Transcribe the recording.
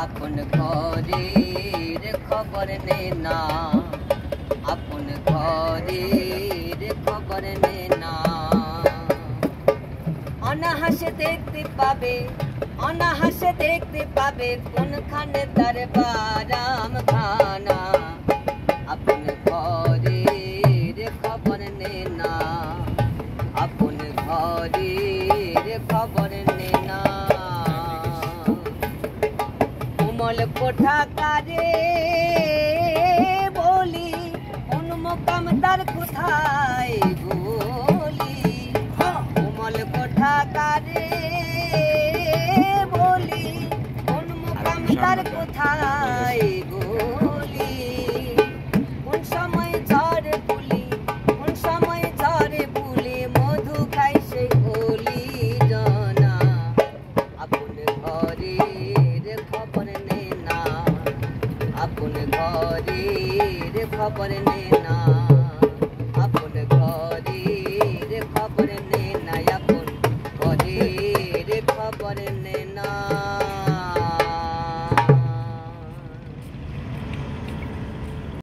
আপন ঘরের খবর নে না, আপন ঘরের খবর নে না। অনাহাসে দেখতে পাবে, অনাহাসে দেখতে পাবে কোনখানে তার বারাম খানা। আপন ঘরের খবর নে না, আপন ঘরের খবর নে না। কোমল কোঠা কারে বলি, কোন মোকাম তার কোথায় বলি। কোমল কোঠা কারে বলি, কোন মোকাম তার কোথায় বলি। কোন সময় ঝড়ে বুলি, কোন সময় ঝড়ে বুলি মধু খাই সেই বলি জানা। আপন ঘরের খবর নে না, আপন ঘরের খবর নে না, আপন ঘরের খবর নে না, আপন ঘরের খবর নে না।